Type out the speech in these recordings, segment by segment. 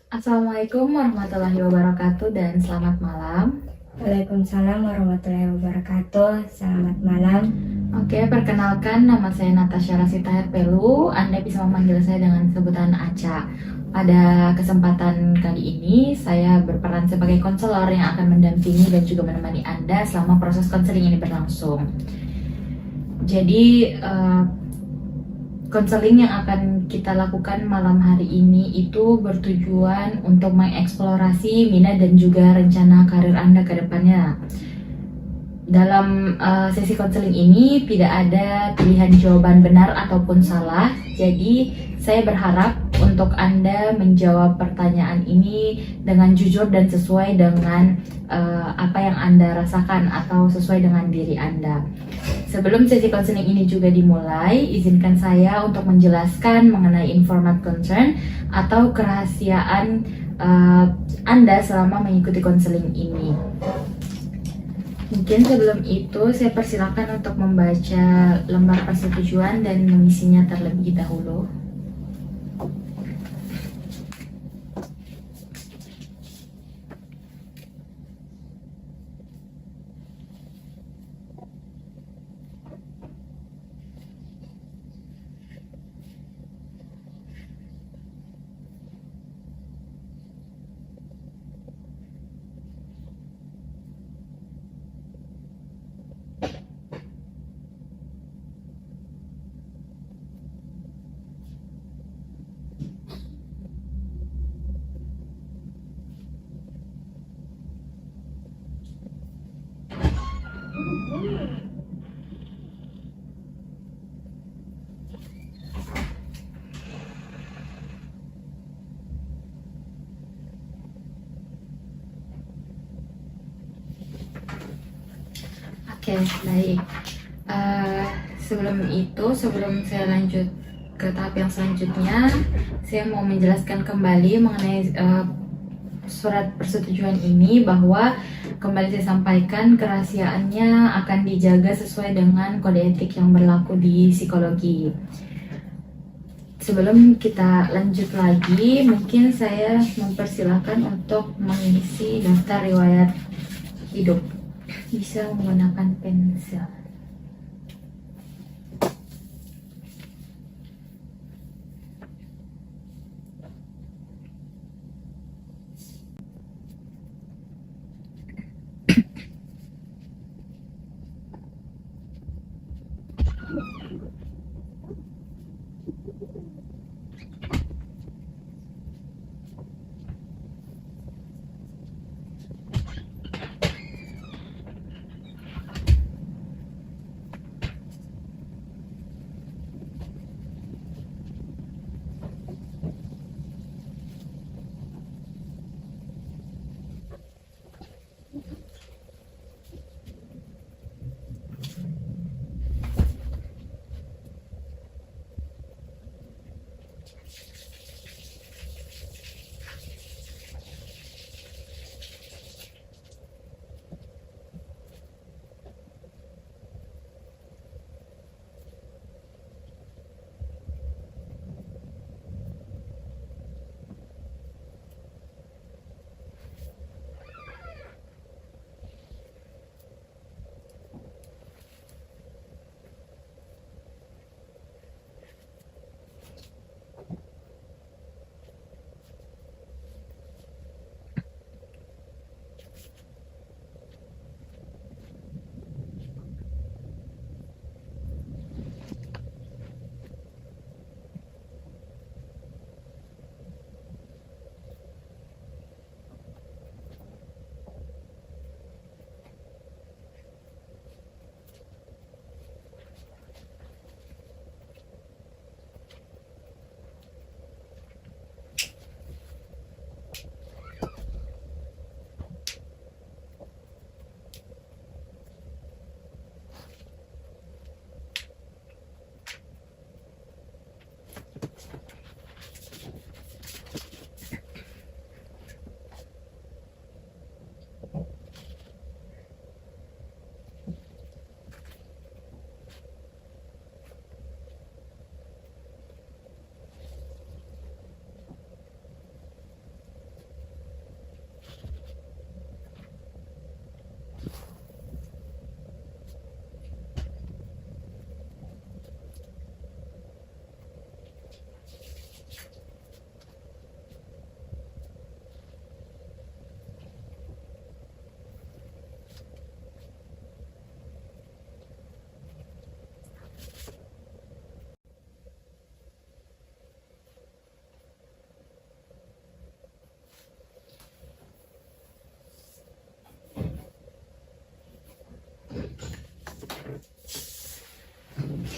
Assalamualaikum warahmatullahi wabarakatuh dan selamat malam. Waalaikumsalam warahmatullahi wabarakatuh. Selamat malam. Oke, perkenalkan nama saya Natasha Rasita Herpelu. Anda bisa memanggil saya dengan sebutan Aca. Pada kesempatan kali ini, saya berperan sebagai konselor yang akan mendampingi dan juga menemani Anda selama proses konseling ini berlangsung. Jadi, konseling yang akan kita lakukan malam hari ini itu bertujuan untuk mengeksplorasi minat dan juga rencana karir Anda ke depannya. Dalam sesi konseling ini tidak ada pilihan jawaban benar ataupun salah. Jadi saya berharap untuk Anda menjawab pertanyaan ini dengan jujur dan sesuai dengan apa yang Anda rasakan atau sesuai dengan diri Anda. Sebelum sesi konseling ini juga dimulai, izinkan saya untuk menjelaskan mengenai informed concern atau kerahasiaan Anda selama mengikuti konseling ini. Mungkin sebelum itu saya persilakan untuk membaca lembar persetujuan dan mengisinya terlebih dahulu. Oke, baik. Sebelum saya lanjut ke tahap yang selanjutnya, saya mau menjelaskan kembali mengenai surat persetujuan ini, bahwa kembali saya sampaikan kerahasiaannya akan dijaga sesuai dengan kode etik yang berlaku di psikologi. Sebelum kita lanjut lagi, mungkin saya mempersilahkan untuk mengisi daftar riwayat hidup. Bisa menggunakan pensil.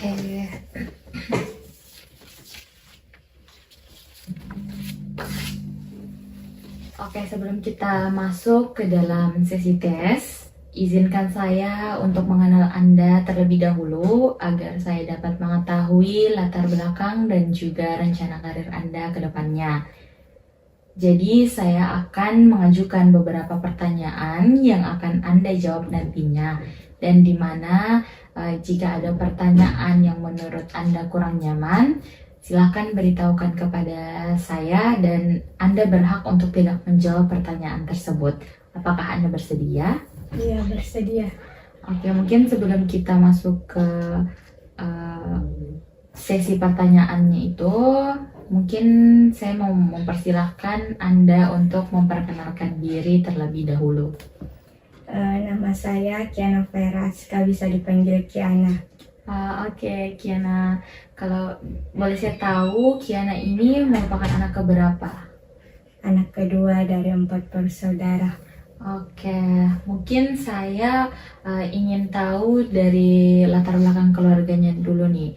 Oke. Oke, sebelum kita masuk ke dalam sesi tes, izinkan saya untuk mengenal Anda terlebih dahulu agar saya dapat mengetahui latar belakang dan juga rencana karir Anda ke depannya. Jadi, saya akan mengajukan beberapa pertanyaan yang akan Anda jawab nantinya. Dan di mana jika ada pertanyaan yang menurut Anda kurang nyaman, silakan beritahukan kepada saya dan Anda berhak untuk tidak menjawab pertanyaan tersebut. Apakah Anda bersedia? Iya, bersedia. Oke, mungkin sebelum kita masuk ke sesi pertanyaannya itu, mungkin saya mau mempersilahkan Anda untuk memperkenalkan diri terlebih dahulu. Nama saya Kiana Feraska, bisa dipanggil Kiana. Oke, Kiana. Kalau boleh saya tahu, Kiana ini merupakan anak keberapa? Anak kedua dari 4 bersaudara. Oke, mungkin saya ingin tahu dari latar belakang keluarganya dulu nih.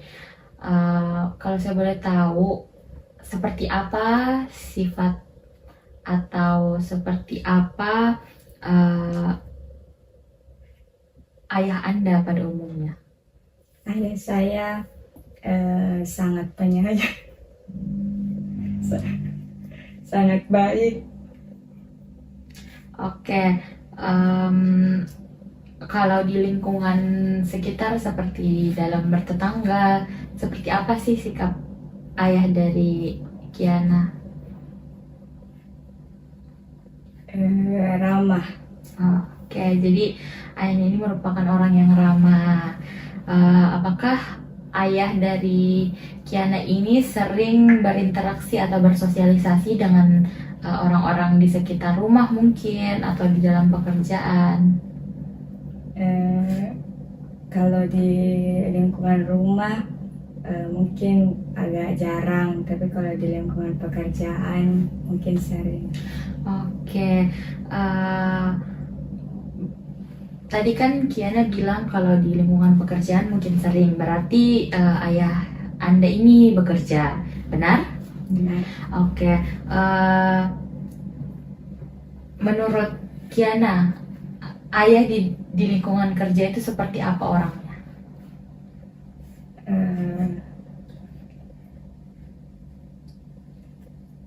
Kalau saya boleh tahu, seperti apa sifat atau seperti apa ayah Anda pada umumnya? Ayah saya sangat penyayang, sangat baik. Oke, kalau di lingkungan sekitar seperti dalam bertetangga, seperti apa sih sikap ayah dari Kiana? Ramah. Oke, jadi ayahnya ini merupakan orang yang ramah. Apakah ayah dari Kiana ini sering berinteraksi atau bersosialisasi dengan orang-orang di sekitar rumah mungkin atau di dalam pekerjaan? Kalau di lingkungan rumah mungkin agak jarang, tapi kalau di lingkungan pekerjaan mungkin sering. Oke, tadi kan Kiana bilang kalau di lingkungan pekerjaan mungkin sering, berarti ayah Anda ini bekerja, benar? Benar. Oke, menurut Kiana, ayah di lingkungan kerja itu seperti apa orangnya?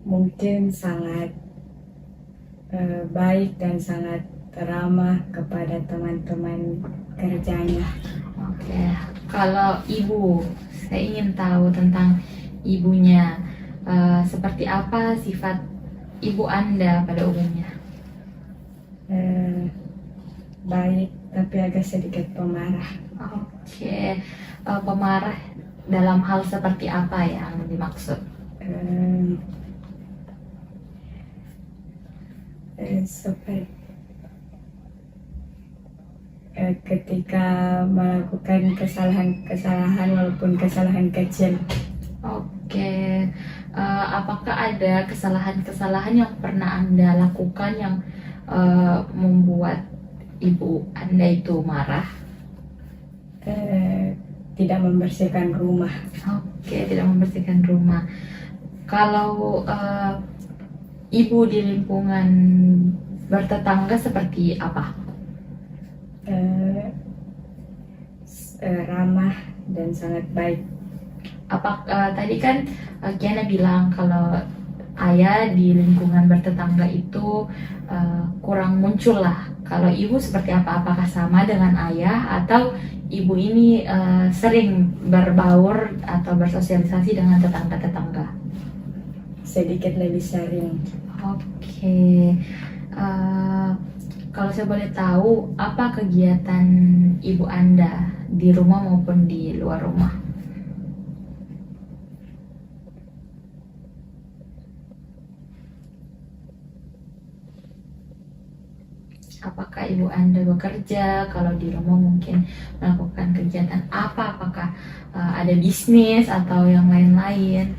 Mungkin sangat baik dan sangat ramah kepada teman-teman kerjanya. Oke, kalau ibu, saya ingin tahu tentang ibunya. Seperti apa sifat ibu Anda pada umumnya? Baik, tapi agak sedikit pemarah. Oke, pemarah dalam hal seperti apa yang dimaksud? Seperti ketika melakukan kesalahan walaupun kesalahan kecil. Oke, apakah ada kesalahan-kesalahan yang pernah Anda lakukan yang membuat ibu Anda itu marah? Tidak membersihkan rumah. Oke, tidak membersihkan rumah. Kalau ibu di lingkungan bertetangga seperti apa? Ramah dan sangat baik. Tadi kan Kiana bilang kalau ayah di lingkungan bertetangga itu kurang muncul lah. Kalau ibu seperti apa? Apakah sama dengan ayah atau ibu ini sering berbaur atau bersosialisasi dengan tetangga-tetangga? Sedikit lebih sering. Oke. Kalau saya boleh tahu, apa kegiatan ibu Anda di rumah maupun di luar rumah? Apakah ibu Anda bekerja? Kalau di rumah mungkin melakukan kegiatan apa? Apakah ada bisnis atau yang lain-lain?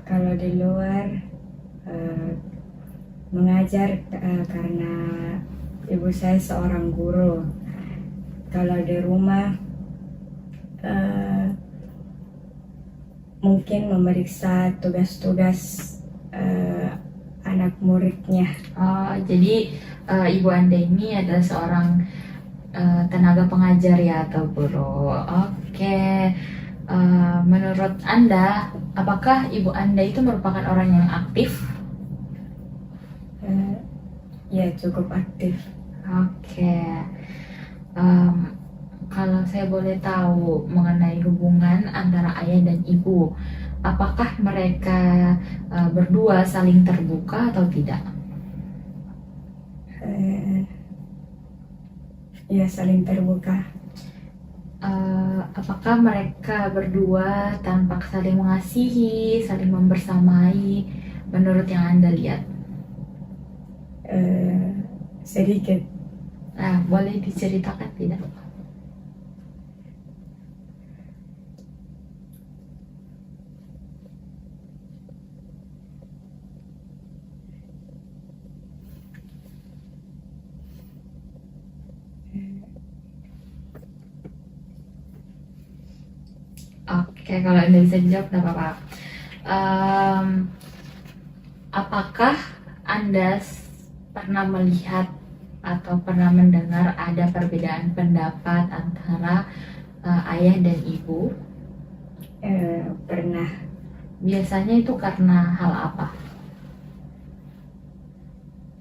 Kalau di luar mengajar karena ibu saya seorang guru. Kalau di rumah eh, mungkin memeriksa tugas-tugas eh, anak muridnya. Oh, jadi ibu Anda ini adalah seorang tenaga pengajar ya atau guru. Oke. Menurut Anda, apakah ibu Anda itu merupakan orang yang aktif? Eh, ya, cukup aktif. Oke. Em, Kalau saya boleh tahu mengenai hubungan antara ayah dan ibu, apakah mereka berdua saling terbuka atau tidak? Eh, ya, saling terbuka. Apakah mereka berdua tampak saling mengasihi, saling membersamai, menurut yang Anda lihat? Sedikit. Boleh diceritakan tidak? Oke, kalau Anda bisa jawab, tidak apa-apa. Em, apakah Anda pernah melihat atau pernah mendengar ada perbedaan pendapat antara ayah dan ibu? Pernah. Biasanya itu karena hal apa?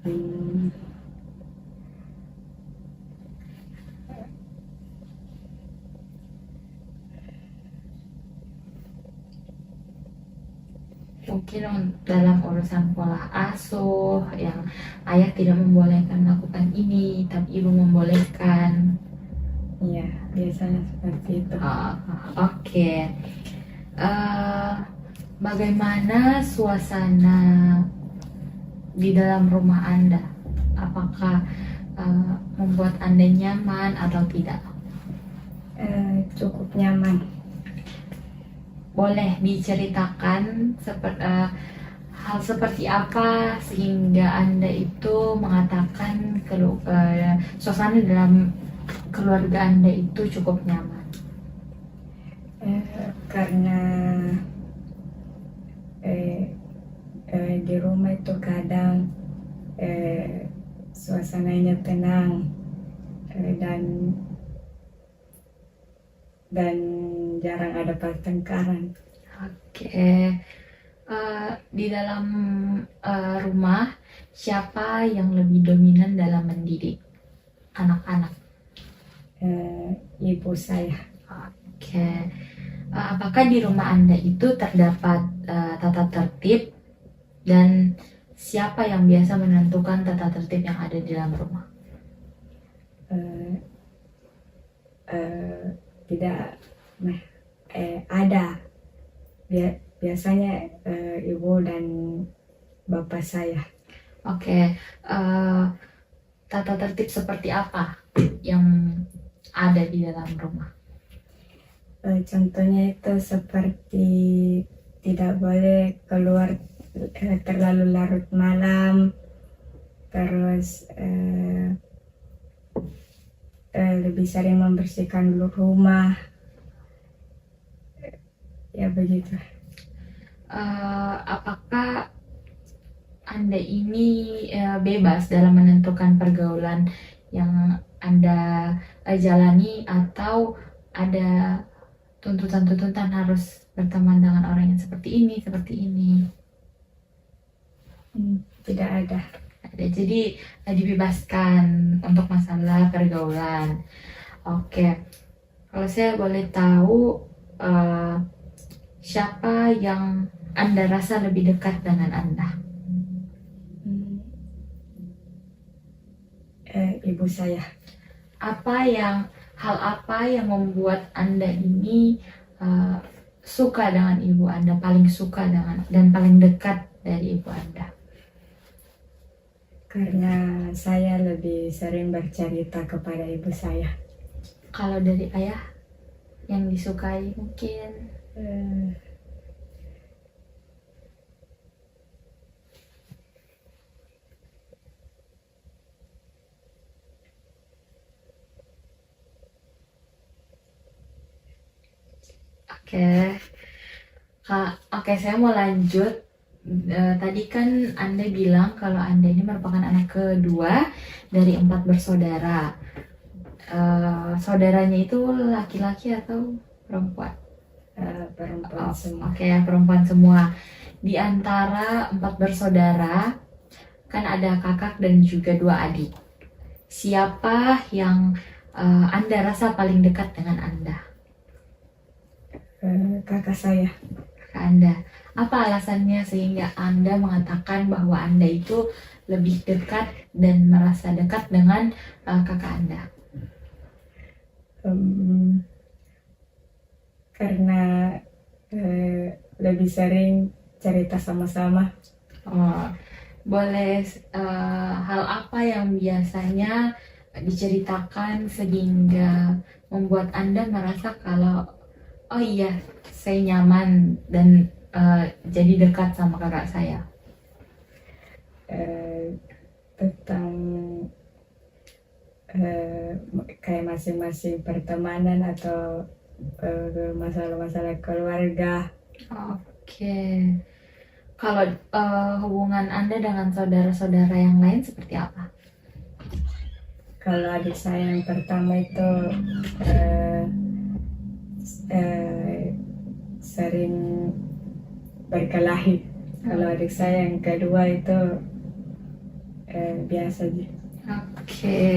Hmm, Mungkin dalam urusan pola asuh yang ayah tidak membolehkan melakukan ini, tapi ibu membolehkan. ya, biasanya seperti itu. Oke. Eh, Bagaimana suasana di dalam rumah Anda? Apakah membuat Anda nyaman atau tidak? Cukup nyaman. Boleh diceritakan hal seperti apa sehingga Anda itu mengatakan suasana dalam keluarga Anda itu cukup nyaman? Karena di rumah itu kadang suasananya tenang, dan jarang ada pertengkaran. Oke. Di dalam rumah, siapa yang lebih dominan dalam mendidik anak-anak? Ibu saya. Oke. Apakah di rumah Anda itu terdapat tata tertib, dan siapa yang biasa menentukan tata tertib yang ada di dalam rumah? Tidak, ada. Biasanya ibu dan bapak saya. Oke. Tata tertib seperti apa yang ada di dalam rumah? Contohnya itu seperti tidak boleh keluar terlalu larut malam, terus lebih sering membersihkan dulu rumah, ya begitu. Apakah Anda ini bebas dalam menentukan pergaulan yang Anda jalani, atau ada tuntutan-tuntutan harus berteman dengan orang yang seperti ini, seperti ini? Tidak ada. Jadi dibebaskan untuk masalah pergaulan. Oke, kalau saya boleh tahu, siapa yang Anda rasa lebih dekat dengan Anda? Ibu saya. Hal apa yang membuat Anda ini suka dengan ibu Anda, paling suka dengan dan paling dekat dari ibu Anda? Karena saya lebih sering bercerita kepada ibu saya. Kalau dari ayah yang disukai mungkin? Oke, Kak. Oke, saya mau lanjut. Tadi kan Anda bilang kalau Anda ini merupakan anak kedua dari 4 bersaudara. Saudaranya itu laki-laki atau perempuan? Perempuan semua. Oke, perempuan semua. Di antara 4 bersaudara, kan ada kakak dan juga 2 adik. Siapa yang Anda rasa paling dekat dengan Anda? Kakak saya. Kakak Anda. Apa alasannya sehingga Anda mengatakan bahwa Anda itu lebih dekat dan merasa dekat dengan kakak Anda? Karena lebih sering cerita sama-sama. Boleh hal apa yang biasanya diceritakan sehingga membuat Anda merasa kalau oh iya saya nyaman dan jadi dekat sama kakak saya? Tentang kayak masing-masing pertemanan atau masalah-masalah keluarga. Oke. Kalau hubungan Anda dengan saudara-saudara yang lain seperti apa? Kalau adik saya yang pertama itu sering berkelahi. Kalau adik saya yang kedua itu biasa aja. Oke.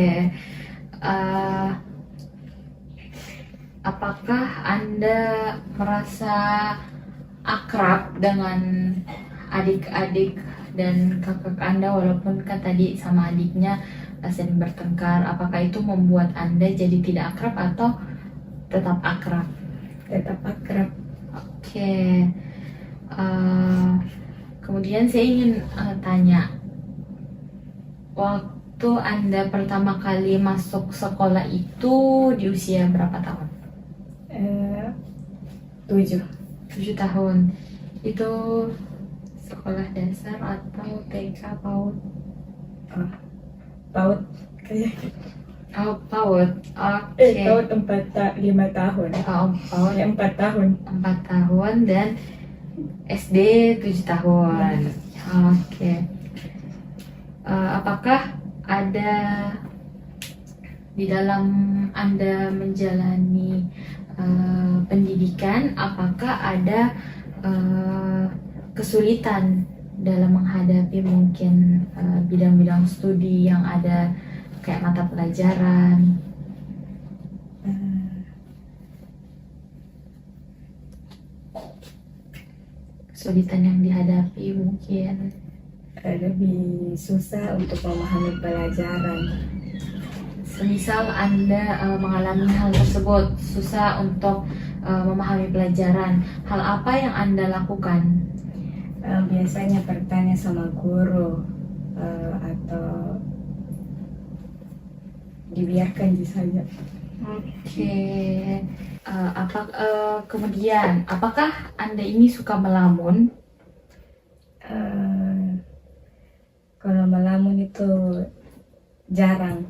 Apakah Anda merasa akrab dengan adik-adik dan kakak Anda walaupun kan tadi sama adiknya sering bertengkar? Apakah itu membuat Anda jadi tidak akrab atau tetap akrab? Tetap akrab. Oke. Kemudian saya ingin tanya, waktu Anda pertama kali masuk sekolah itu di usia berapa tahun? 7. 7 tahun. Itu sekolah dasar atau TK PAUD? PAUD kayak Oh, PAUD. Oke. PAUD 5 tahun. Oh, PAUD 4 tahun. 4 tahun dan SD 7 tahun. Oke. Apakah ada di dalam Anda menjalani pendidikan, apakah ada kesulitan dalam menghadapi mungkin bidang-bidang studi yang ada kayak mata pelajaran? Kesulitan yang dihadapi mungkin Lebih susah untuk memahami pelajaran. semisal Anda mengalami hal tersebut, susah untuk memahami pelajaran, hal apa yang Anda lakukan? Biasanya bertanya sama guru atau dibiarkan saja. Oke. Kemudian, apakah Anda ini suka melamun? Kalau melamun itu jarang.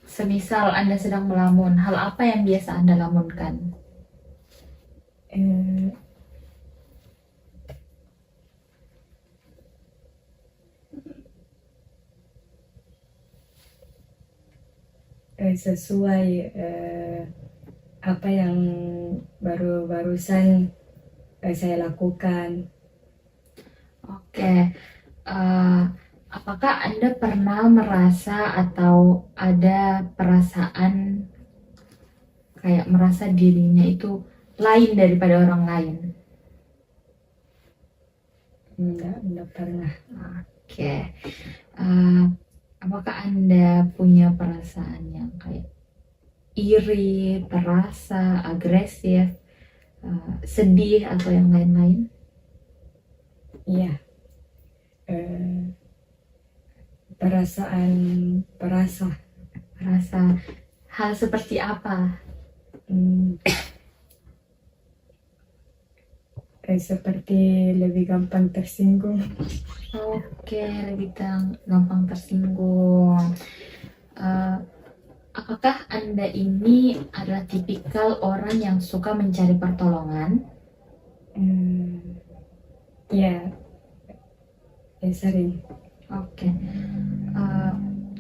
Semisal Anda sedang melamun, hal apa yang biasa Anda lamunkan? Sesuai apa yang barusan saya lakukan. Oke. Apakah Anda pernah merasa atau ada perasaan kayak merasa dirinya itu lain daripada orang lain? Enggak pernah. Oke. Apakah Anda punya perasaan yang kayak iri, perasa, agresif, sedih atau yang lain-lain? Iya. Perasa. Hal seperti apa? Seperti lebih gampang tersinggung. Oke, lebih gampang tersinggung. Apakah Anda ini adalah tipikal orang yang suka mencari pertolongan? Ya, sering. Oke. Eh,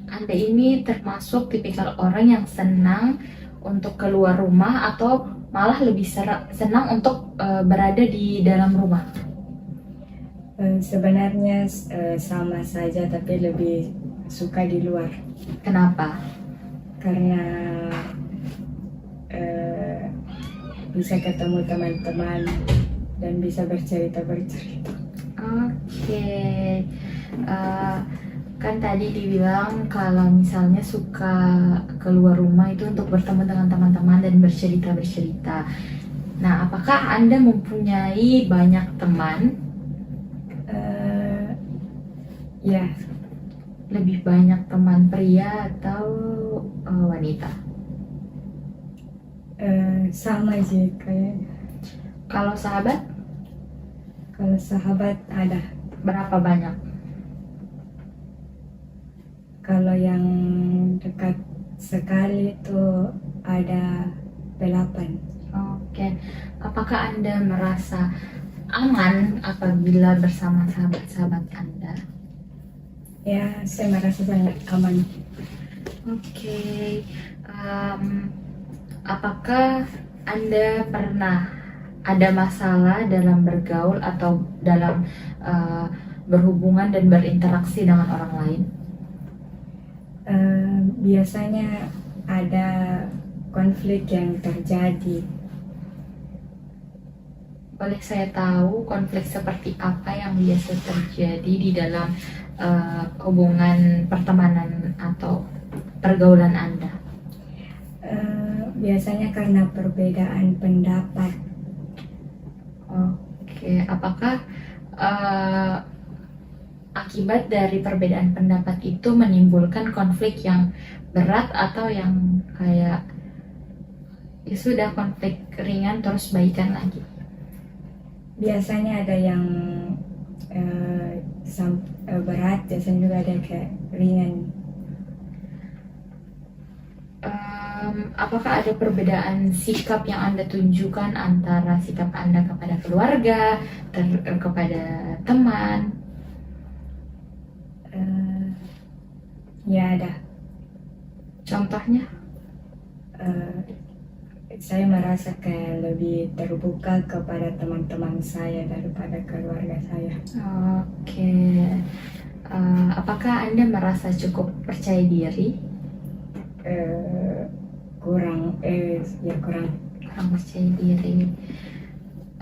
Anda ini termasuk tipikal orang yang senang untuk keluar rumah atau malah lebih senang untuk berada di dalam rumah? Sebenarnya sama saja, tapi lebih suka di luar Kenapa? karena bisa ketemu teman-teman dan bisa bercerita-bercerita. Oke. Eh, kan tadi dibilang kalau misalnya suka keluar rumah itu untuk bertemu dengan teman-teman dan bercerita-bercerita. Nah, apakah Anda mempunyai banyak teman? Ya, Lebih banyak teman pria atau wanita? sama sih kayaknya. Kalau sahabat, Kalau sahabat ada. berapa banyak? Kalau yang dekat sekali itu ada 8. Oke. Apakah Anda merasa aman apabila bersama sahabat-sahabat Anda? Ya, saya merasa sangat aman. Oke. Apakah Anda pernah ada masalah dalam bergaul atau dalam berhubungan dan berinteraksi dengan orang lain? Biasanya ada konflik yang terjadi. Boleh saya tahu konflik seperti apa yang biasa terjadi di dalam hubungan pertemanan atau pergaulan Anda? Biasanya karena perbedaan pendapat. Oke, apakah akibat dari perbedaan pendapat itu menimbulkan konflik yang berat atau yang kayak ya sudah konflik ringan terus baikan lagi? Biasanya ada yang berat, biasanya juga ada yang kayak ringan. Apakah ada perbedaan sikap yang Anda tunjukkan antara sikap Anda kepada keluarga, kepada teman? Ya ada. Contohnya? Saya merasa kayak lebih terbuka kepada teman-teman saya daripada keluarga saya. Oke. Apakah Anda merasa cukup percaya diri? Kurang Percaya diri.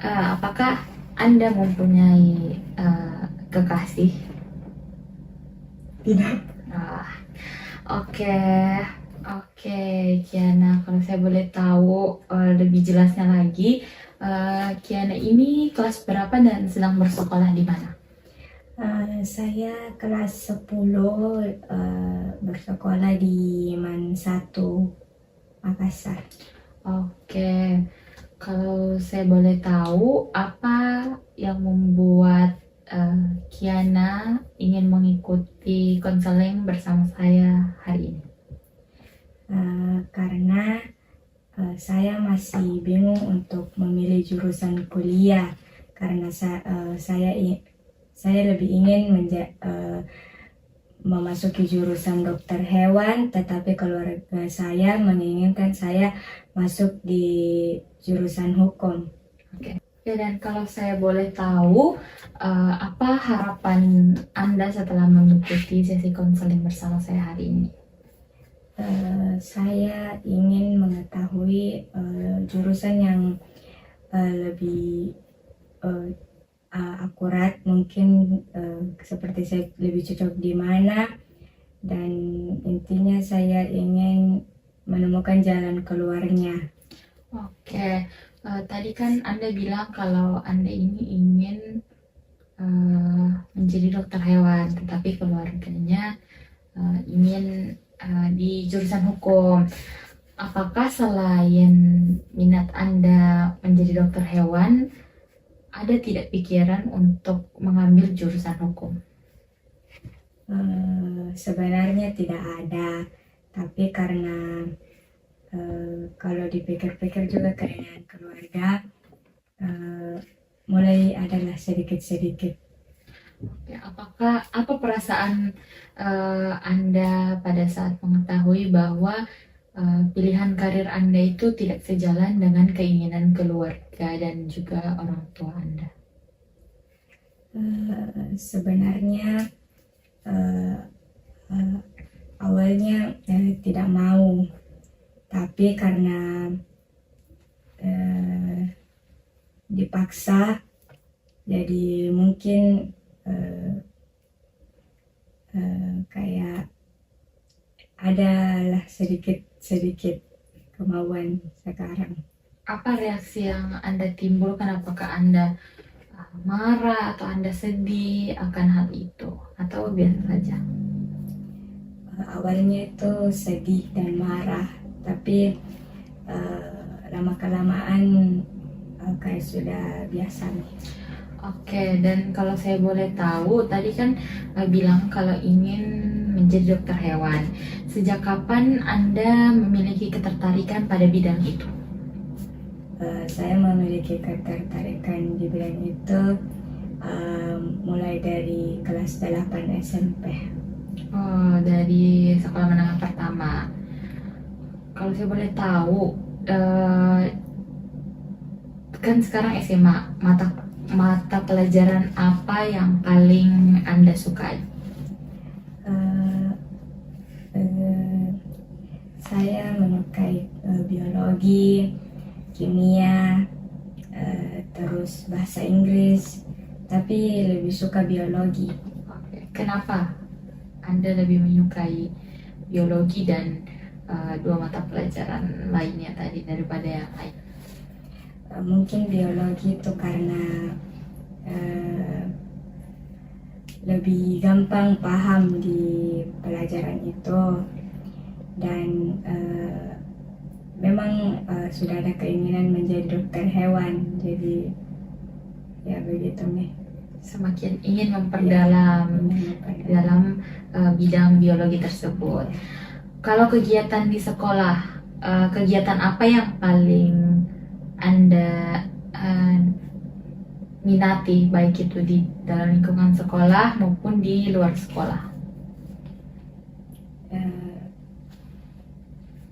Apakah Anda mempunyai kekasih? Tidak. Oke, Kiana. Kalau saya boleh tahu lebih jelasnya lagi, Kiana ini kelas berapa dan sedang bersekolah di mana? Saya kelas 10, bersekolah di MAN 1 Makassar. Oke, kalau saya boleh tahu, apa yang membuat Kiana ingin mengikuti konseling bersama saya hari ini? Karena saya masih bingung untuk memilih jurusan kuliah, karena saya lebih ingin memasuki jurusan dokter hewan, tetapi keluarga saya menginginkan saya masuk di jurusan hukum. Oke. Ya, dan kalau saya boleh tahu, apa harapan Anda setelah mengikuti sesi konseling bersama saya hari ini? Saya ingin mengetahui jurusan yang lebih akurat, mungkin seperti saya lebih cocok di mana, dan intinya saya ingin menemukan jalan keluarnya. Oke, tadi kan Anda bilang kalau Anda ini ingin menjadi dokter hewan, tetapi keluarganya ingin di jurusan hukum. Apakah selain minat Anda menjadi dokter hewan, ada tidak pikiran untuk mengambil jurusan hukum? Sebenarnya tidak ada, tapi karena kalau dipikir-pikir juga dengan keluarga mulai adalah sedikit-sedikit. Ya, apa perasaan Anda pada saat mengetahui bahwa pilihan karir Anda itu tidak sejalan dengan keinginan keluarga dan juga orang tua Anda? Sebenarnya awalnya tidak mau, tapi karena dipaksa, jadi mungkin kayak adalah sedikit kemauan sekarang. Apa reaksi yang Anda timbulkan? Apakah Anda marah atau Anda sedih akan hal itu? Atau biasa saja? Awalnya itu sedih dan marah, tapi lama-kelamaan kayak sudah biasa nih. Oke, dan kalau saya boleh tahu, tadi kan bilang kalau ingin menjadi dokter hewan. Sejak kapan Anda memiliki ketertarikan pada bidang itu? Saya memiliki ketertarikan di bidang itu mulai dari kelas 8 SMP. Oh, dari sekolah menengah pertama. Kalau saya boleh tahu, kan sekarang SMA, mata pelajaran apa yang paling Anda sukai? Saya menyukai biologi, kimia, terus bahasa Inggris, tapi lebih suka biologi. Oke, kenapa Anda lebih menyukai biologi dan dua mata pelajaran lainnya tadi daripada yang lain? Mungkin biologi itu karena lebih gampang paham di pelajaran itu, dan memang sudah ada keinginan menjadi dokter hewan, jadi ya begitu nih. Semakin ingin memperdalam dalam bidang biologi tersebut. Kalau kegiatan di sekolah, kegiatan apa yang paling Anda minati, baik itu di dalam lingkungan sekolah maupun di luar sekolah?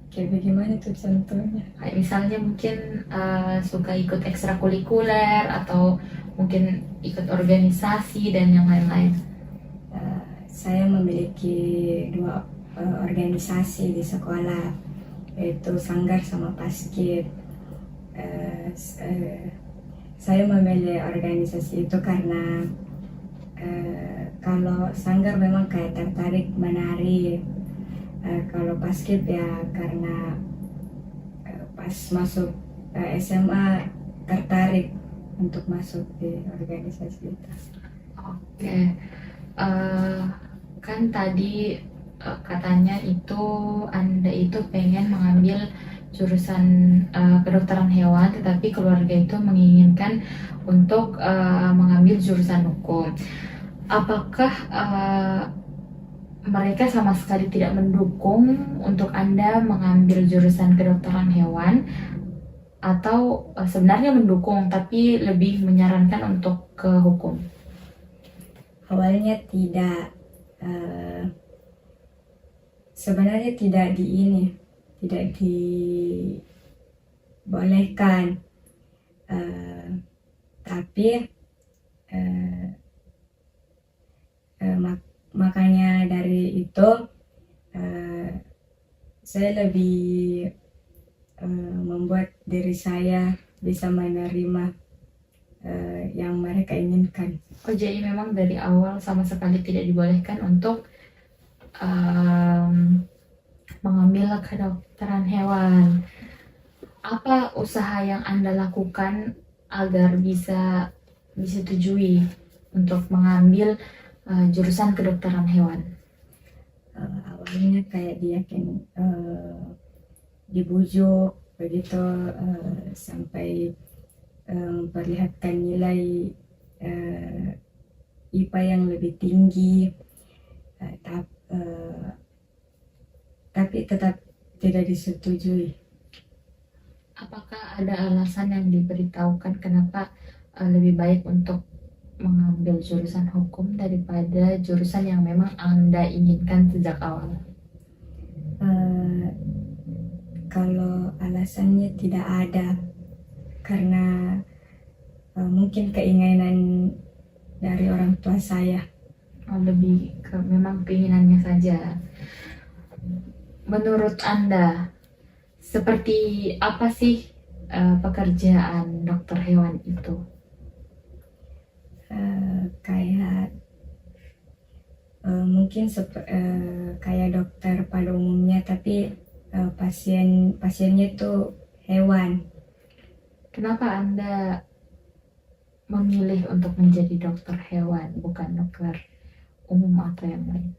Kayak bagaimana tuh contohnya? Kayak misalnya mungkin suka ikut ekstrakurikuler atau mungkin ikut organisasi dan yang lain-lain. Saya memiliki 2 organisasi di sekolah, yaitu Sanggar sama Paskib. Saya memilih organisasi itu karena kalau Sanggar memang kayak tertarik menari, kalau Paskib ya karena pas masuk SMA tertarik untuk masuk di organisasi itu. Oke. Kan tadi katanya itu Anda itu pengen mengambil jurusan kedokteran hewan, tetapi keluarga itu menginginkan untuk mengambil jurusan hukum. Apakah mereka sama sekali tidak mendukung untuk Anda mengambil jurusan kedokteran hewan, atau sebenarnya mendukung tapi lebih menyarankan untuk ke hukum? Awalnya tidak, sebenarnya tidak dibolehkan, tapi makanya dari itu saya lebih membuat diri saya bisa menerima yang mereka inginkan. Oh, jadi memang dari awal sama sekali tidak dibolehkan untuk mengambil kedokteran hewan. Apa usaha yang Anda lakukan agar bisa disetujui untuk mengambil jurusan kedokteran hewan? Awalnya kayak dibujuk begitu, sampai memperlihatkan nilai IPA yang lebih tinggi, tapi tetap tidak disetujui. Apakah ada alasan yang diberitahukan kenapa lebih baik untuk mengambil jurusan hukum daripada jurusan yang memang Anda inginkan sejak awal? Kalau alasannya tidak ada, karena mungkin keinginan dari orang tua saya. Lebih ke memang keinginannya saja. Menurut Anda, seperti apa sih pekerjaan dokter hewan itu? Kayak mungkin kayak dokter pada umumnya, tapi pasiennya itu hewan. Kenapa Anda memilih untuk menjadi dokter hewan, bukan dokter umum atau yang lain?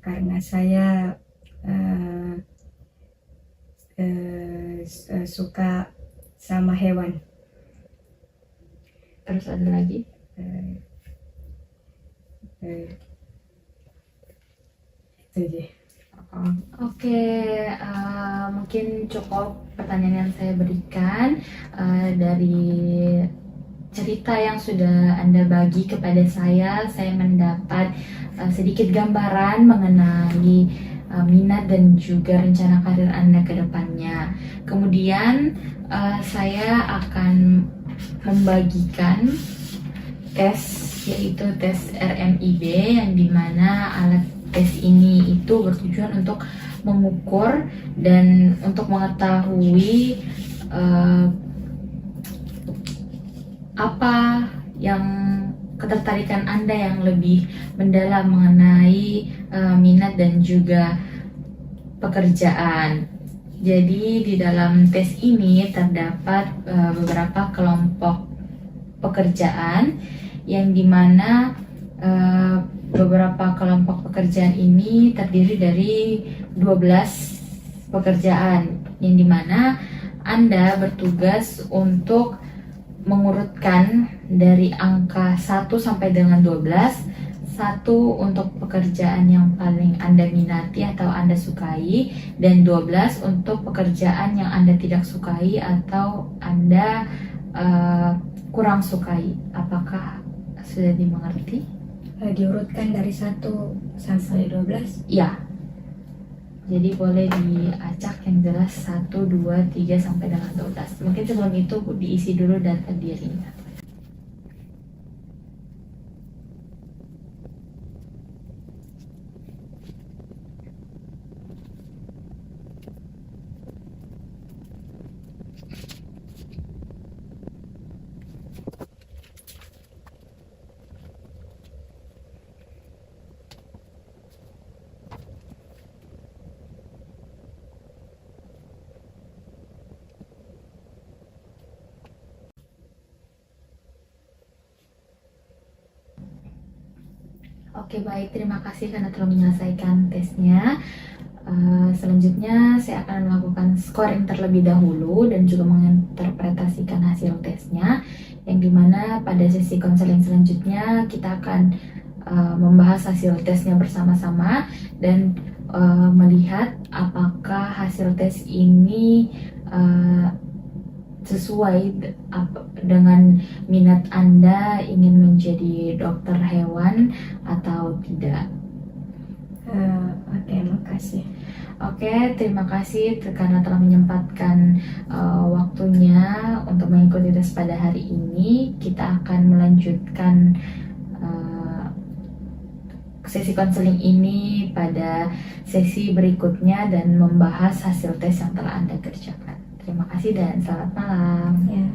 Karena saya suka sama hewan. Terus ada lagi? Itu aja. Oke, mungkin cukup pertanyaan yang saya berikan dari cerita yang sudah Anda bagi kepada saya mendapat sedikit gambaran mengenai minat dan juga rencana karir Anda ke depannya. Kemudian saya akan membagikan tes, yaitu tes RMIB, yang dimana alat tes ini itu bertujuan untuk mengukur dan untuk mengetahui apa yang ketertarikan Anda yang lebih mendalam mengenai minat dan juga pekerjaan. Jadi di dalam tes ini terdapat beberapa kelompok pekerjaan yang dimana beberapa kelompok pekerjaan ini terdiri dari 12 pekerjaan, yang dimana Anda bertugas untuk mengurutkan dari angka 1 sampai dengan 12. 1 untuk pekerjaan yang paling Anda minati atau Anda sukai, dan 12 untuk pekerjaan yang Anda tidak sukai atau Anda kurang sukai. Apakah sudah dimengerti? Diurutkan dari 1 sampai 12? Ya. Jadi boleh diacak yang jelas 1, 2, 3 sampai dengan 12. Mungkin sebelum itu diisi dulu data dirinya. Oke, baik, terima kasih karena telah menyelesaikan tesnya. Selanjutnya saya akan melakukan scoring terlebih dahulu dan juga menginterpretasikan hasil tesnya, yang dimana pada sesi konseling selanjutnya kita akan membahas hasil tesnya bersama-sama dan melihat apakah hasil tes ini sesuai dengan minat Anda ingin menjadi dokter hewan atau tidak. Oke, makasih. Oke, terima kasih karena telah menyempatkan waktunya untuk mengikuti tes pada hari ini. Kita akan melanjutkan sesi konseling ini pada sesi berikutnya dan membahas hasil tes yang telah Anda kerjakan. Terima kasih dan selamat malam. Ya.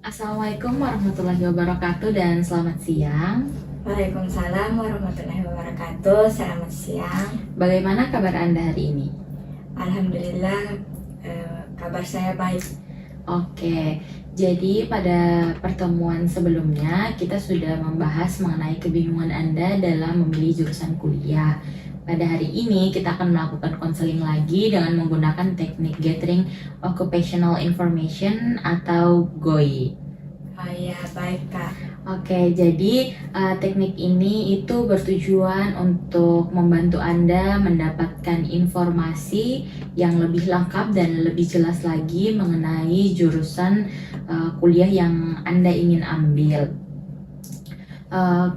Assalamualaikum warahmatullahi wabarakatuh dan selamat siang. Waalaikumsalam warahmatullahi wabarakatuh. Selamat siang. Bagaimana kabar Anda hari ini? Alhamdulillah, kabar saya baik. Oke, jadi pada pertemuan sebelumnya kita sudah membahas mengenai kebingungan Anda dalam memilih jurusan kuliah. Pada hari ini kita akan melakukan konseling lagi dengan menggunakan teknik Gathering Occupational Information atau GOI. Oh iya, baik Kak. Oke, jadi teknik ini itu bertujuan untuk membantu Anda mendapatkan informasi yang lebih lengkap dan lebih jelas lagi mengenai jurusan kuliah yang Anda ingin ambil.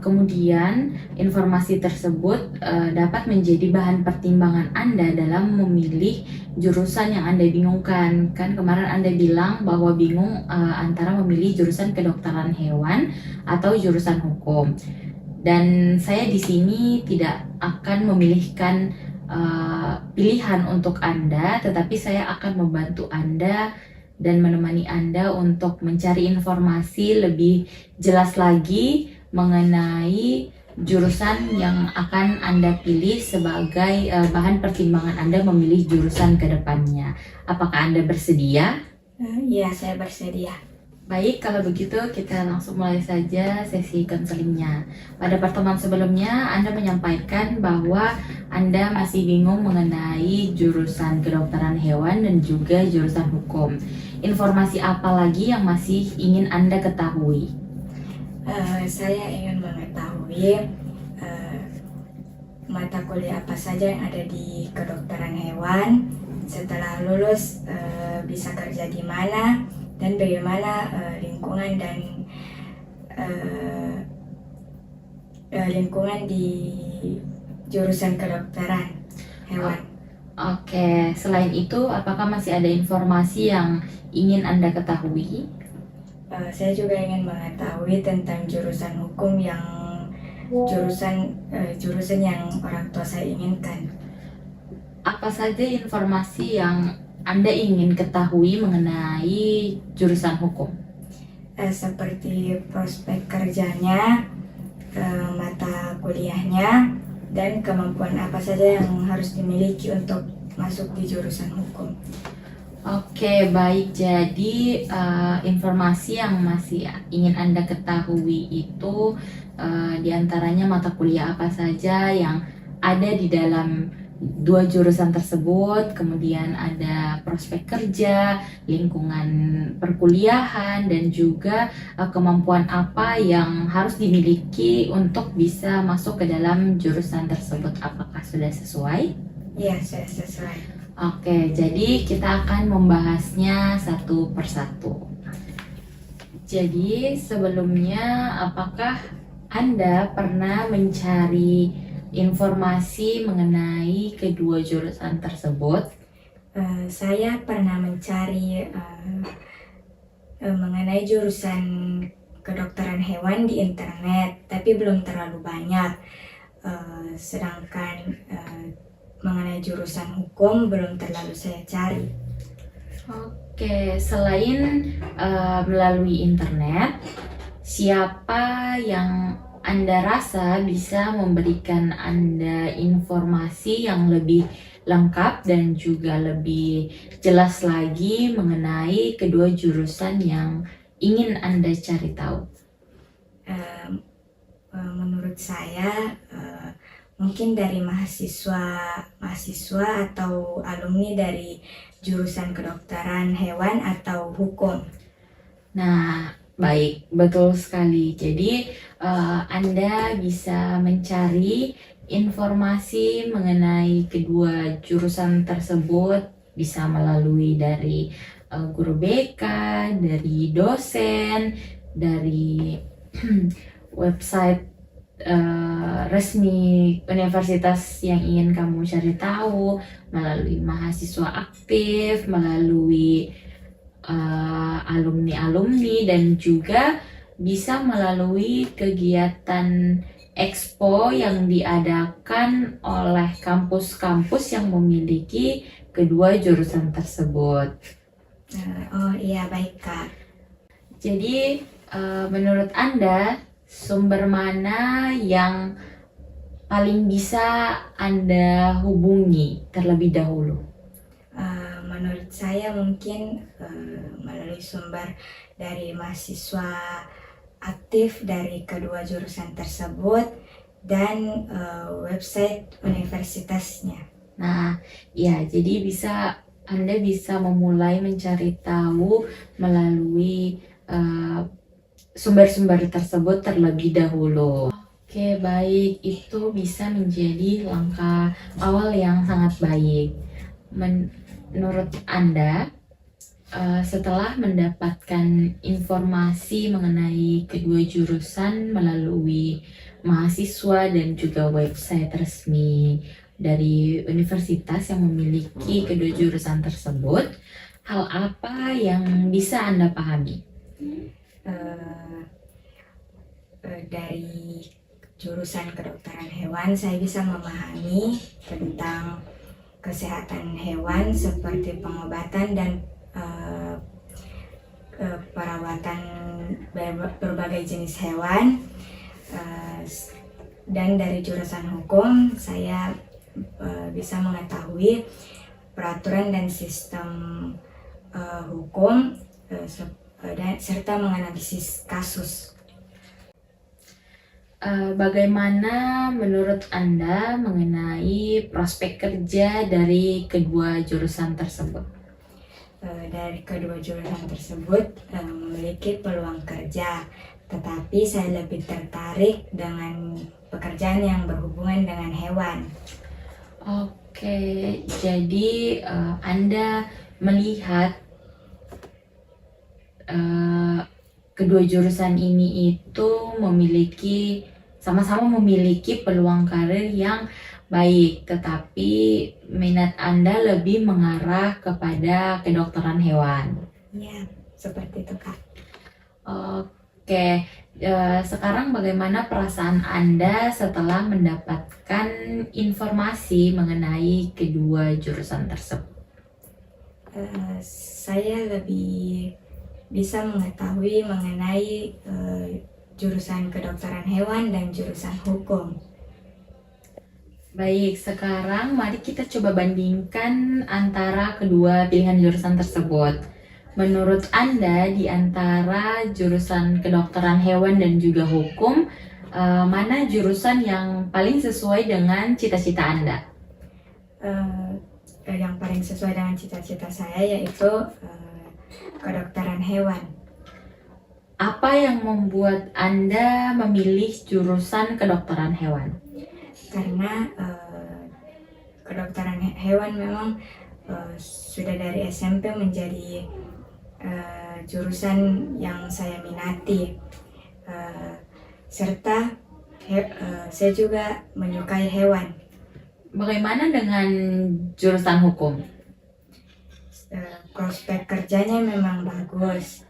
Kemudian informasi tersebut dapat menjadi bahan pertimbangan Anda dalam memilih jurusan yang Anda bingungkan. Kan kemarin Anda bilang bahwa bingung antara memilih jurusan kedokteran hewan atau jurusan hukum. Dan saya di sini tidak akan memilihkan pilihan untuk Anda, tetapi saya akan membantu Anda dan menemani Anda untuk mencari informasi lebih jelas lagi mengenai jurusan yang akan Anda pilih sebagai bahan pertimbangan Anda memilih jurusan ke depannya. Apakah Anda bersedia? Iya, saya bersedia. Baik, kalau begitu kita langsung mulai saja sesi konselingnya. Pada pertemuan sebelumnya, Anda menyampaikan bahwa Anda masih bingung mengenai jurusan kedokteran hewan dan juga jurusan hukum. Informasi apa lagi yang masih ingin Anda ketahui? Saya ingin mengetahui mata kuliah apa saja yang ada di kedokteran hewan. Setelah lulus bisa kerja di mana dan bagaimana lingkungan dan lingkungan di jurusan kedokteran hewan. Oke, selain itu apakah masih ada informasi yang ingin Anda ketahui? Saya juga ingin mengetahui tentang jurusan hukum yang jurusan yang orang tua saya inginkan. Apa saja informasi yang Anda ingin ketahui mengenai jurusan hukum? Seperti prospek kerjanya, mata kuliahnya, dan kemampuan apa saja yang harus dimiliki untuk masuk di jurusan hukum. Oke, baik. Jadi informasi yang masih ingin Anda ketahui itu diantaranya mata kuliah apa saja yang ada di dalam dua jurusan tersebut, kemudian ada prospek kerja, lingkungan perkuliahan, dan juga kemampuan apa yang harus dimiliki untuk bisa masuk ke dalam jurusan tersebut. Apakah sudah sesuai? Iya, sudah sesuai. Oke, jadi kita akan membahasnya satu persatu. Jadi sebelumnya, apakah Anda pernah mencari informasi mengenai kedua jurusan tersebut? Saya pernah mencari mengenai jurusan kedokteran hewan di internet, tapi belum terlalu banyak. Sedangkan mengenai jurusan hukum belum terlalu saya cari. Oke, selain melalui internet, siapa yang Anda rasa bisa memberikan Anda informasi yang lebih lengkap dan juga lebih jelas lagi mengenai kedua jurusan yang ingin Anda cari tahu? Menurut saya mungkin dari mahasiswa atau alumni dari jurusan kedokteran hewan atau hukum. Nah, baik, betul sekali. Jadi Anda bisa mencari informasi mengenai kedua jurusan tersebut bisa melalui dari guru BK, dari dosen, dari website resmi universitas yang ingin kamu cari tahu, melalui mahasiswa aktif, melalui alumni-alumni, dan juga bisa melalui kegiatan expo yang diadakan oleh kampus-kampus yang memiliki kedua jurusan tersebut. Oh iya, baik Kak. Jadi menurut Anda sumber mana yang paling bisa Anda hubungi terlebih dahulu? Menurut saya mungkin melalui sumber dari mahasiswa aktif dari kedua jurusan tersebut dan website universitasnya. Nah, ya, jadi Anda bisa memulai mencari tahu melalui sumber-sumber tersebut terlebih dahulu. Oke, baik. Itu bisa menjadi langkah awal yang sangat baik. Menurut Anda, setelah mendapatkan informasi mengenai kedua jurusan melalui mahasiswa dan juga website resmi dari universitas yang memiliki kedua jurusan tersebut, hal apa yang bisa Anda pahami? Dari jurusan kedokteran hewan, saya bisa memahami tentang kesehatan hewan seperti pengobatan dan perawatan berbagai jenis hewan. Dan dari jurusan hukum, saya bisa mengetahui peraturan dan sistem hukum serta menganalisis kasus. Bagaimana menurut Anda mengenai prospek kerja dari kedua jurusan tersebut? Dari kedua jurusan tersebut memiliki peluang kerja, tetapi saya lebih tertarik dengan pekerjaan yang berhubungan dengan hewan. Oke, jadi Anda melihat kedua jurusan ini itu sama-sama memiliki peluang karir yang baik, tetapi minat Anda lebih mengarah kepada kedokteran hewan. Ya, seperti itu, Kak. Oke, sekarang bagaimana perasaan Anda setelah mendapatkan informasi mengenai kedua jurusan tersebut? Saya lebih bisa mengetahui mengenai jurusan kedokteran hewan dan jurusan hukum. Baik, sekarang mari kita coba bandingkan antara kedua pilihan jurusan tersebut. Menurut Anda, di antara jurusan kedokteran hewan dan juga hukum, mana jurusan yang paling sesuai dengan cita-cita Anda? Yang paling sesuai dengan cita-cita saya yaitu kedokteran hewan. Apa yang membuat Anda memilih jurusan kedokteran hewan? Karena kedokteran hewan memang sudah dari SMP menjadi jurusan yang saya minati, serta saya juga menyukai hewan. Bagaimana dengan jurusan hukum? Prospek kerjanya memang bagus,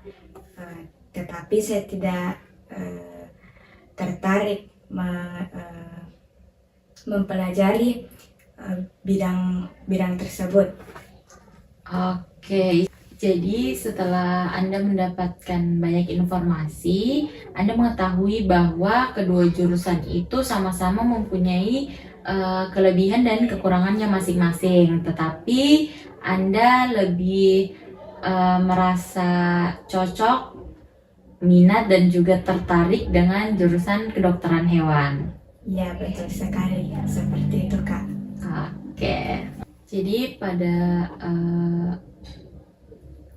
tetapi saya tidak tertarik mempelajari bidang tersebut. Oke, jadi setelah Anda mendapatkan banyak informasi, Anda mengetahui bahwa kedua jurusan itu sama-sama mempunyai kelebihan dan kekurangannya masing-masing, tetapi Anda lebih merasa cocok, minat dan juga tertarik dengan jurusan kedokteran hewan. Ya, betul sekali, seperti itu, Kak. Oke, jadi pada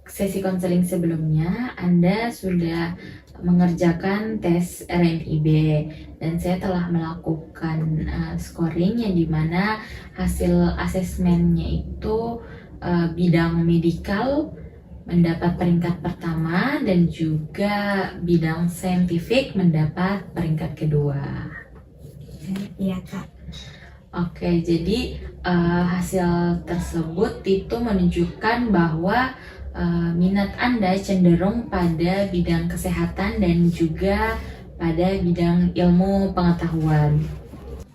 sesi konseling sebelumnya Anda sudah mengerjakan tes RNIB dan saya telah melakukan scoring yang dimana hasil asesmennya itu bidang medikal mendapat peringkat pertama dan juga bidang saintifik mendapat peringkat kedua. Iya, Kak. Oke, jadi hasil tersebut itu menunjukkan bahwa minat Anda cenderung pada bidang kesehatan dan juga pada bidang ilmu pengetahuan,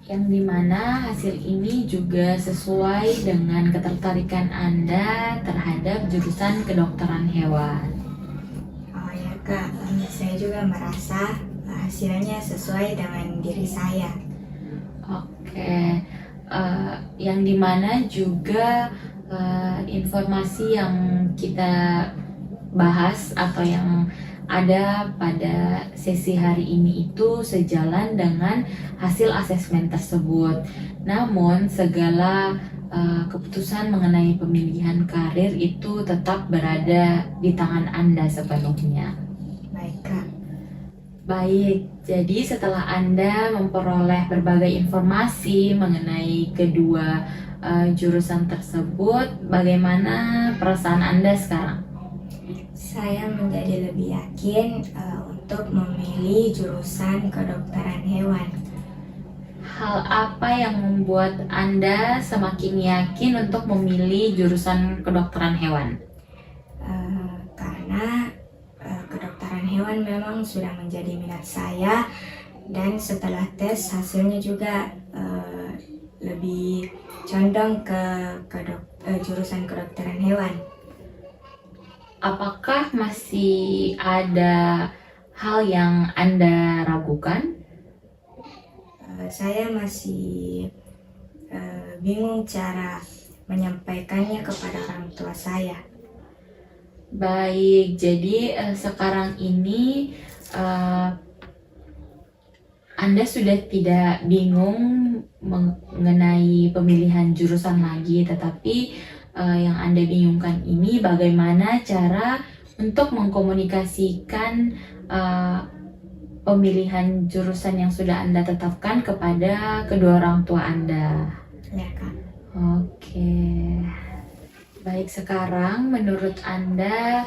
yang dimana hasil ini juga sesuai dengan ketertarikan Anda terhadap jurusan kedokteran hewan. Oh ya, Kak, saya juga merasa hasilnya sesuai dengan diri saya. Oke, yang dimana juga informasi yang kita bahas atau yang ada pada sesi hari ini itu sejalan dengan hasil asesmen tersebut. Namun segala keputusan mengenai pemilihan karir itu tetap berada di tangan Anda sepenuhnya. Baik, Kak. Baik, jadi setelah Anda memperoleh berbagai informasi mengenai kedua jurusan tersebut, bagaimana perasaan Anda sekarang? Saya menjadi lebih yakin untuk memilih jurusan kedokteran hewan. Hal apa yang membuat Anda semakin yakin untuk memilih jurusan kedokteran hewan? Karena kedokteran hewan memang sudah menjadi minat saya, dan setelah tes hasilnya juga lebih condong ke jurusan kedokteran hewan. Apakah masih ada hal yang Anda ragukan? Saya masih bingung cara menyampaikannya kepada orang tua saya. Baik, jadi sekarang ini Anda sudah tidak bingung mengenai pemilihan jurusan lagi, tetapi yang Anda bingungkan ini bagaimana cara untuk mengkomunikasikan pemilihan jurusan yang sudah Anda tetapkan kepada kedua orang tua Anda. Ya, Kak. Oke. Baik, sekarang menurut Anda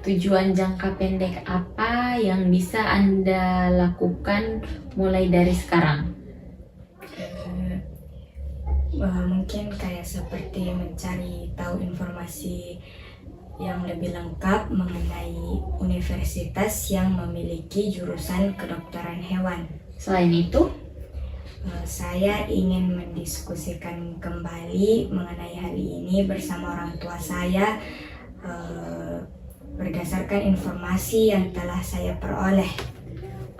tujuan jangka pendek apa yang bisa Anda lakukan mulai dari sekarang? Mungkin kayak seperti mencari tahu informasi yang lebih lengkap mengenai universitas yang memiliki jurusan kedokteran hewan. Selain itu, Saya ingin mendiskusikan kembali mengenai hal ini bersama orang tua saya berdasarkan informasi yang telah saya peroleh.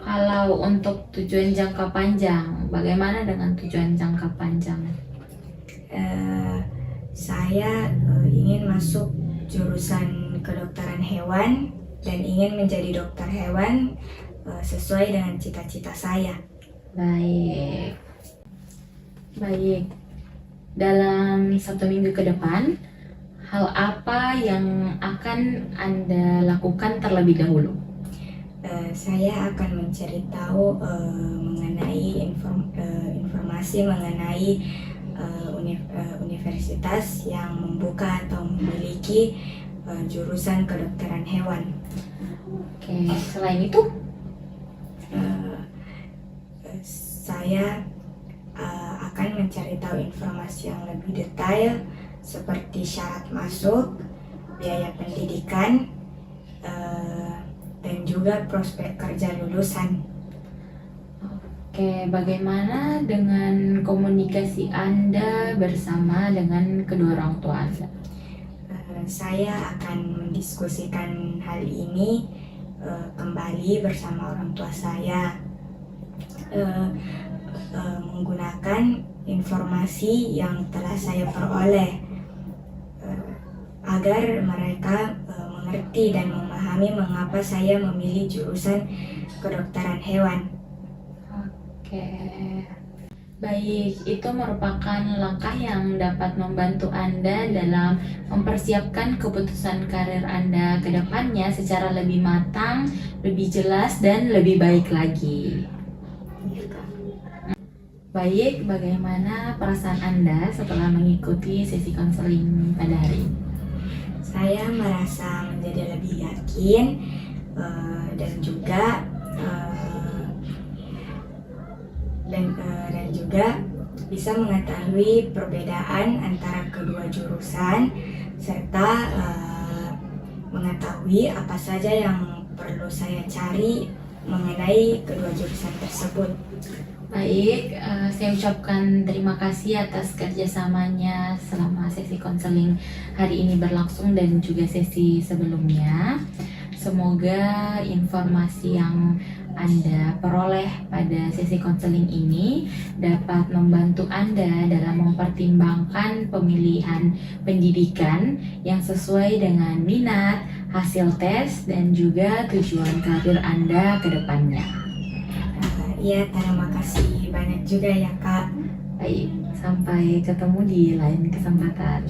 kalau untuk tujuan jangka panjang, bagaimana dengan tujuan jangka panjang? Saya ingin masuk jurusan kedokteran hewan dan ingin menjadi dokter hewan sesuai dengan cita-cita saya. Baik. Baik. Dalam 1 minggu ke depan, hal apa yang akan Anda lakukan terlebih dahulu? Saya akan mencari tahu mengenai informasi mengenai universitas yang membuka atau memiliki jurusan kedokteran hewan. Oke, selain itu, Saya akan mencari tahu informasi yang lebih detail seperti syarat masuk, biaya pendidikan, dan juga prospek kerja lulusan. oke, bagaimana dengan komunikasi Anda bersama dengan kedua orang tua Anda? Saya akan mendiskusikan hal ini kembali bersama orang tua saya, menggunakan informasi yang telah saya peroleh agar mereka mengerti dan memahami mengapa saya memilih jurusan kedokteran hewan. Oke. Baik, itu merupakan langkah yang dapat membantu Anda dalam mempersiapkan keputusan karir Anda ke depannya secara lebih matang, lebih jelas, dan lebih baik lagi. Baik, bagaimana perasaan Anda setelah mengikuti sesi konseling pada hari ini? Saya merasa menjadi lebih yakin dan juga bisa mengetahui perbedaan antara kedua jurusan serta mengetahui apa saja yang perlu saya cari mengenai kedua jurusan tersebut. Baik, saya ucapkan terima kasih atas kerjasamanya selama sesi konseling hari ini berlangsung dan juga sesi sebelumnya. Semoga informasi yang Anda peroleh pada sesi konseling ini dapat membantu Anda dalam mempertimbangkan pemilihan pendidikan yang sesuai dengan minat, hasil tes, dan juga tujuan karir Anda ke depannya. Iya, terima kasih banyak juga ya, Kak. Baik, sampai ketemu di lain kesempatan.